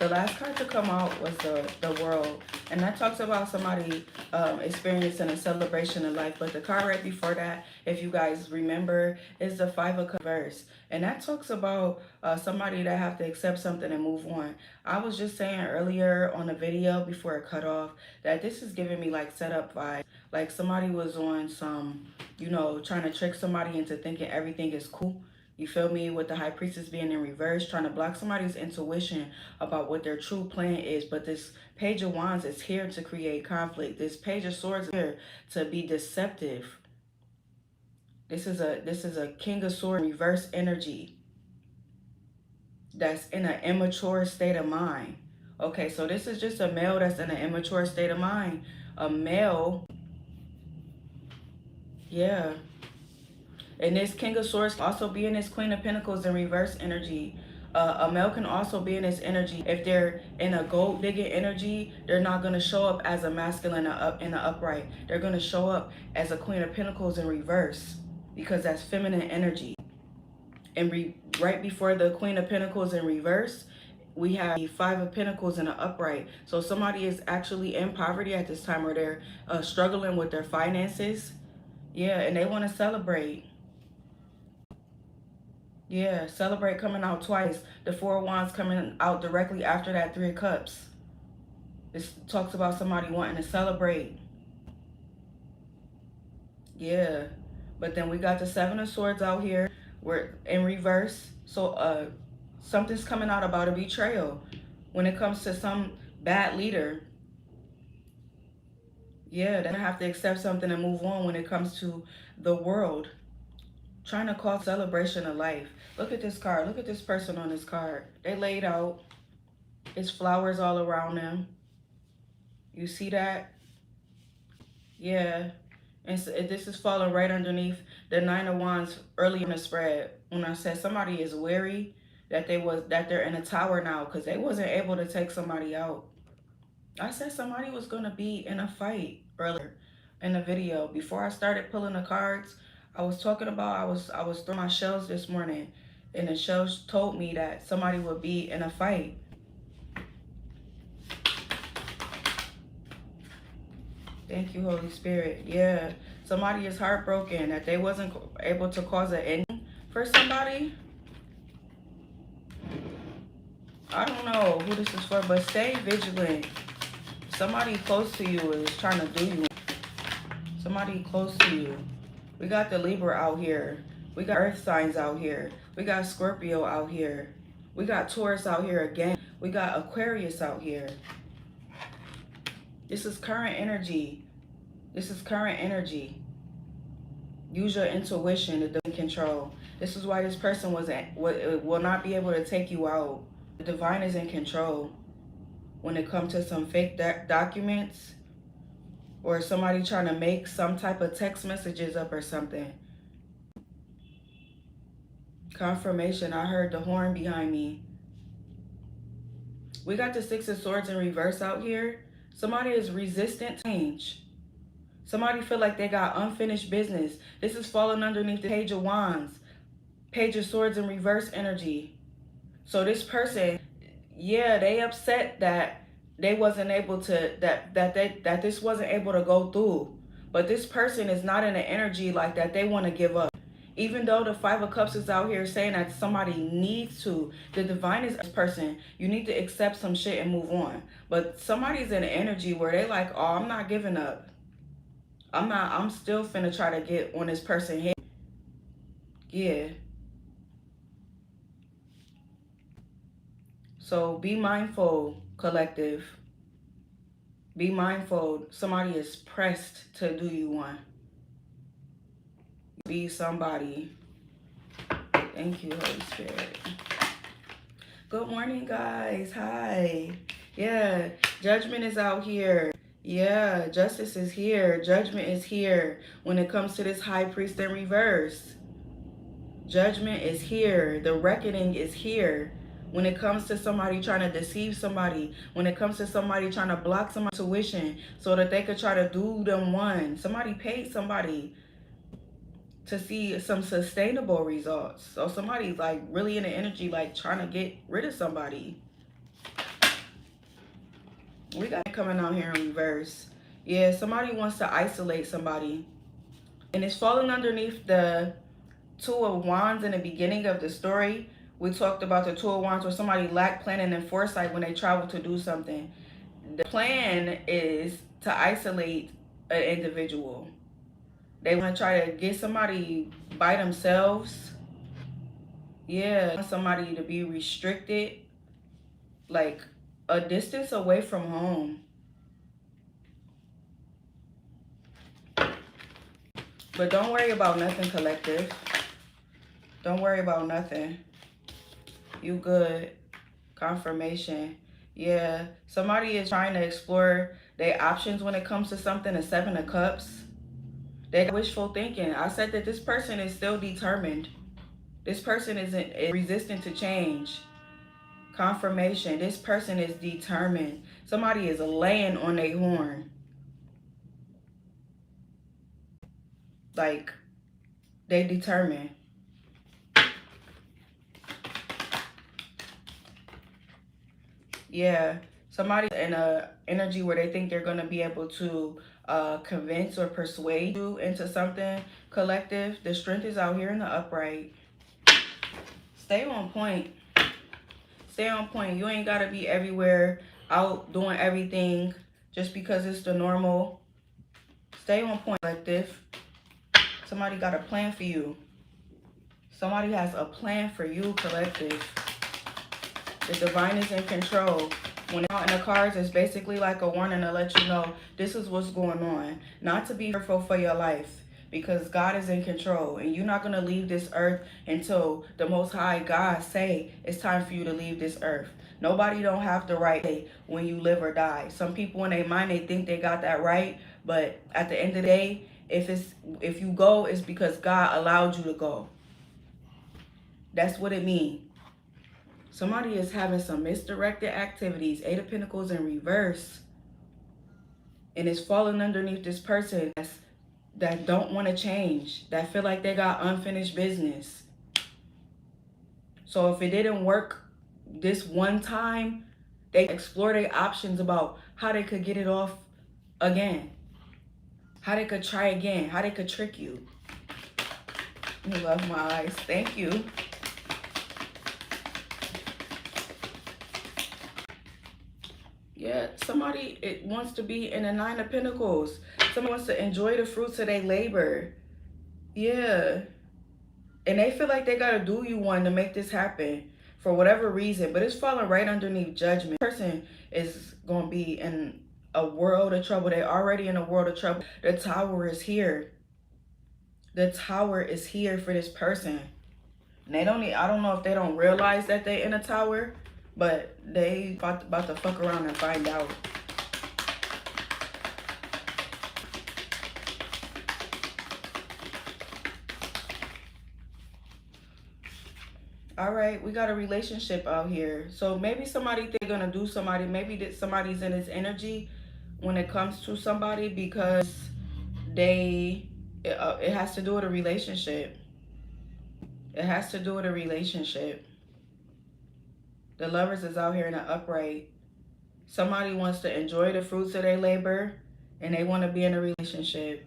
The last card to come out was the World, and that talks about somebody experiencing a celebration of life. But the card right before that, if you guys remember, is the Five of Cups reverse, and that talks about somebody that have to accept something and move on. I was just saying earlier on the video before it cut off that this is giving me like setup vibes, like somebody was on some, you know, trying to trick somebody into thinking everything is cool. You feel me? With the High Priestess being in reverse, trying to block somebody's intuition about what their true plan is. But this Page of Wands is here to create conflict. This Page of Swords is here to be deceptive. This is a King of Swords reverse energy that's in an immature state of mind. Okay, so this is just a male that's in an immature state of mind. A male, yeah. And this King of Swords also be in this Queen of Pentacles in reverse energy. A male can also be in this energy. If they're in a gold digging energy, they're not going to show up as a masculine in the upright. They're going to show up as a Queen of Pentacles in reverse because that's feminine energy. And right before the Queen of Pentacles in reverse, we have the Five of Pentacles in the upright. So somebody is actually in poverty at this time, or they're struggling with their finances. Yeah, and they want to celebrate. Yeah, celebrate coming out twice. The Four of Wands coming out directly after that Three of Cups. This talks about somebody wanting to celebrate. Yeah. But then we got the Seven of Swords out here. We're in reverse. So something's coming out about a betrayal when it comes to some bad leader. Yeah, they have to accept something and move on when it comes to the World. Trying to cause celebration of life. Look at this card. Look at this person on this card. They laid out. It's flowers all around them. You see that? Yeah. And so this is falling right underneath the Nine of Wands earlier in the spread. When I said somebody is weary, that they're in a tower now because they wasn't able to take somebody out. I said somebody was going to be in a fight earlier in the video. Before I started pulling the cards, I was talking about I was throwing my shells this morning, and the shells told me that somebody would be in a fight. Thank you, Holy Spirit. Yeah, somebody is heartbroken that they wasn't able to cause an ending for somebody. I don't know who this is for, but stay vigilant. Somebody close to you is trying to do you. Somebody close to you. We got the Libra out here. We got Earth signs out here. We got Scorpio out here. We got Taurus out here again. We got Aquarius out here. This is current energy. This is current energy. Use your intuition to do control. This is why this person will not be able to take you out. The divine is in control. When it comes to some fake documents, or somebody trying to make some type of text messages up or something. Confirmation, I heard the horn behind me. We got the Six of Swords in reverse out here. Somebody is resistant to change. Somebody feel like they got unfinished business. This is falling underneath the Page of Wands. Page of Swords in reverse energy. So this person, yeah, they upset that they wasn't able to, that this wasn't able to go through. But this person is not in an energy like that. They want to give up. Even though the Five of Cups is out here saying that somebody needs to, the divine is this person. You need to accept some shit and move on. But somebody's in an energy where they like, oh, I'm not giving up. I'm still finna try to get on this person here. Yeah. So be mindful, collective. Be mindful. Somebody is pressed to do you one. Be somebody. Thank you, Holy Spirit. Good morning, guys. Hi. Yeah, judgment is out here. Yeah, justice is here. Judgment is here when it comes to this High Priest in reverse. Judgment is here. The reckoning is here. When it comes to somebody trying to deceive somebody, when it comes to somebody trying to block somebody's tuition so that they could try to do them one. Somebody paid somebody to see some sustainable results. So somebody's like really in the energy, like trying to get rid of somebody. We got it coming out here in reverse. Yeah, somebody wants to isolate somebody. And it's falling underneath the Two of Wands in the beginning of the story. We talked about the Two of Wands where somebody lacked planning and foresight when they travel to do something. The plan is to isolate an individual. They want to try to get somebody by themselves. Yeah, somebody to be restricted, like a distance away from home. But don't worry about nothing, collective. Don't worry about nothing. You good. Confirmation. Yeah, somebody is trying to explore their options when it comes to something. The Seven of Cups. They got wishful thinking. I said that this person is still determined. This person isn't resistant to change. Confirmation. This person is determined. Somebody is laying on their horn. Like, they determined. Yeah, somebody in a energy where they think they're going to be able to convince or persuade you into something. Collective, the strength is out here in the upright. Stay on point. Stay on point. You ain't got to be everywhere out doing everything just because it's the normal. Stay on point, collective. Somebody got a plan for you. Somebody has a plan for you, collective. The divine is in control. When out in the cards, it's basically like a warning to let you know this is what's going on. Not to be fearful for your life, because God is in control. And you're not going to leave this earth until the Most High God say it's time for you to leave this earth. Nobody don't have the right when you live or die. Some people in their mind, they think they got that right. But at the end of the day, if you go, it's because God allowed you to go. That's what it means. Somebody is having some misdirected activities. Eight of Pentacles in reverse. And it's falling underneath this person that don't want to change. That feel like they got unfinished business. So if it didn't work this one time, they explore their options about how they could get it off again. How they could try again. How they could trick you. I love my eyes. Thank you. Yeah, somebody wants to be in the Nine of Pentacles. Someone wants to enjoy the fruits of their labor. Yeah. And they feel like they got to do you one to make this happen for whatever reason. But it's falling right underneath judgment. This person is going to be in a world of trouble. They're already in a world of trouble. The Tower is here. The Tower is here for this person. And they don't need, I don't know if they don't realize that they're in a tower, but they about to fuck around and find out. All right, we got a relationship out here. So maybe somebody think they're going to do somebody. Maybe that somebody's in this energy when it comes to somebody because it has to do with a relationship. It has to do with a relationship. The Lovers is out here in the upright. Somebody wants to enjoy the fruits of their labor and they want to be in a relationship.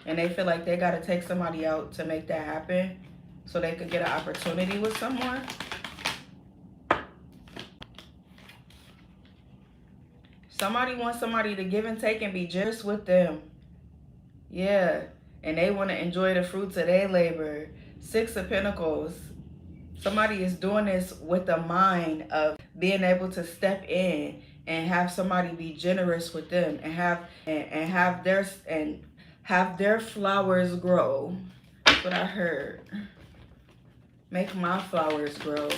And they feel like they got to take somebody out to make that happen so they could get an opportunity with someone. Somebody wants somebody to give and take and be generous with them. Yeah. And they want to enjoy the fruits of their labor. Six of Pentacles. Somebody is doing this with the mind of being able to step in and have somebody be generous with them and have their flowers grow. That's what I heard. Make my flowers grow.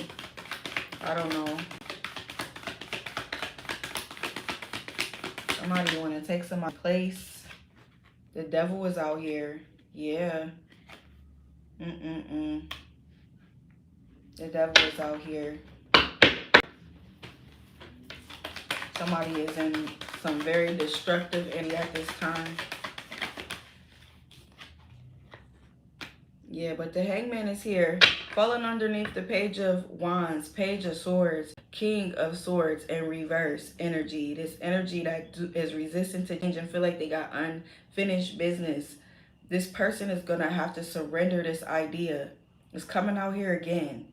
I don't know. Somebody want to take somebody's place. The Devil is out here. Yeah. The Devil is out here. Somebody is in some very destructive energy at this time. Yeah, but the Hangman is here. Falling underneath the Page of Wands, Page of Swords. King of Swords in reverse energy. This energy that is resistant to change and feel like they got unfinished business. This person is going to have to surrender this idea. It's coming out here again.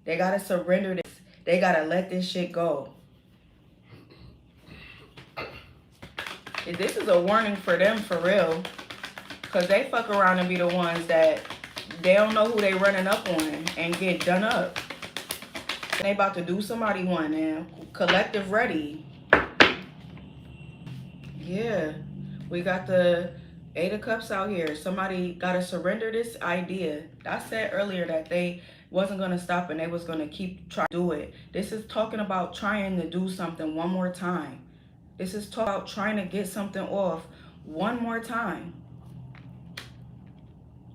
They got to surrender this. They got to let this shit go. This is a warning for them, for real. Because they fuck around and be the ones that they don't know who they running up on and get done up. They about to do somebody one, and collective ready. Yeah. We got the 8 of Cups out here. Somebody got to surrender this idea. I said earlier that they wasn't going to stop and they was going to keep trying to do it. This is talking about trying to do something one more time. This is talking about trying to get something off one more time.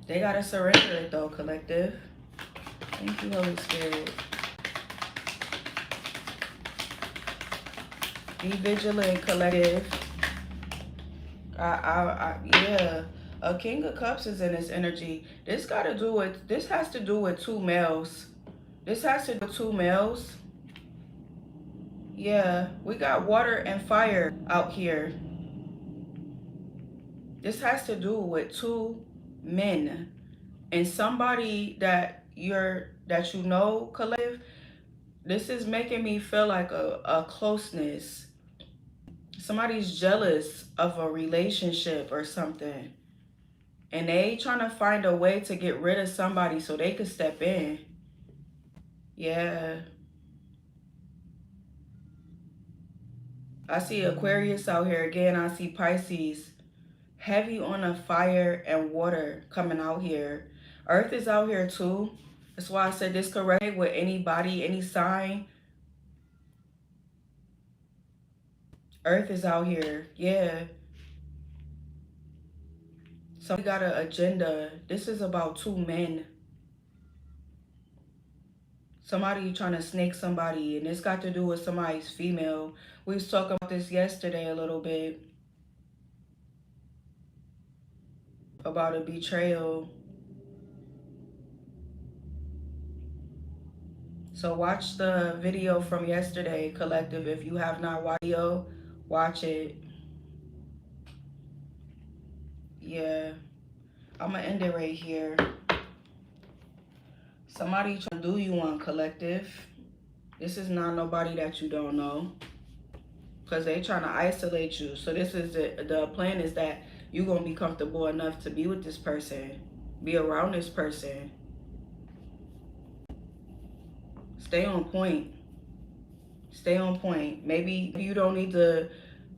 They got to surrender it though, collective. Thank you, Holy Spirit. Be vigilant, collective. Yeah. A King of Cups is in this energy. This has to do with 2 males. This has to do with 2 males. Yeah, we got water and fire out here. This has to do with 2 men. And somebody that you know, collective, this is making me feel like a closeness. Somebody's jealous of a relationship or something. And they trying to find a way to get rid of somebody so they could step in. Yeah. I see Aquarius out here again. I see Pisces. Heavy on the fire and water coming out here. Earth is out here too. That's why I said this could resonate with anybody, any sign. Earth is out here. Yeah. Somebody got an agenda. This is about 2 men. Somebody trying to snake somebody, and it's got to do with somebody's female. We was talking about this yesterday a little bit. About a betrayal. So watch the video from yesterday, collective. If you have not watched the video, watch it. Yeah. I'm going to end it right here. Somebody trying to do you on, collective. This is not nobody that you don't know. Because they trying to isolate you. So this is the plan is that you're going to be comfortable enough to be with this person. Be around this person. Stay on point. Stay on point. Maybe you don't need to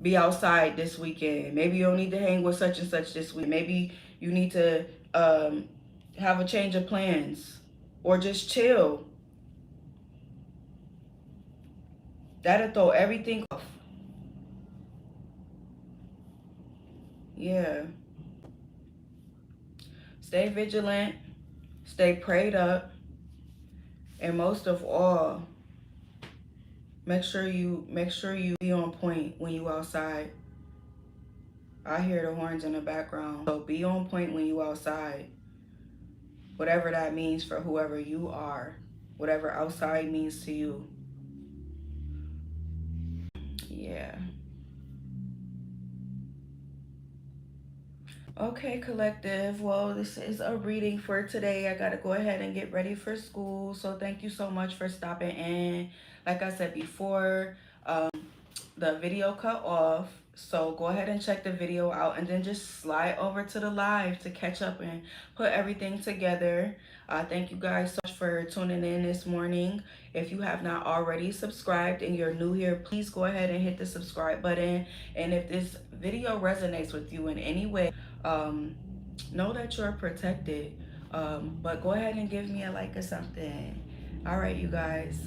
be outside this weekend. Maybe you don't need to hang with such and such this week. Maybe you need to have a change of plans. Or just chill. That'll throw everything off. Yeah. Stay vigilant. Stay prayed up. And most of all, make sure you be on point when you outside. I hear the horns in the background. So be on point when you outside. Whatever that means for whoever you are. Whatever outside means to you. Yeah. Okay, collective. Well, this is a reading for today. I got to go ahead and get ready for school. So thank you so much for stopping in. Like I said before, the video cut off. So go ahead and check the video out and then just slide over to the live to catch up and put everything together. Thank you guys so much for tuning in this morning. If you have not already subscribed and you're new here, please go ahead and hit the subscribe button. And if this video resonates with you in any way, know that you're protected. But go ahead and give me a like or something. All right, you guys.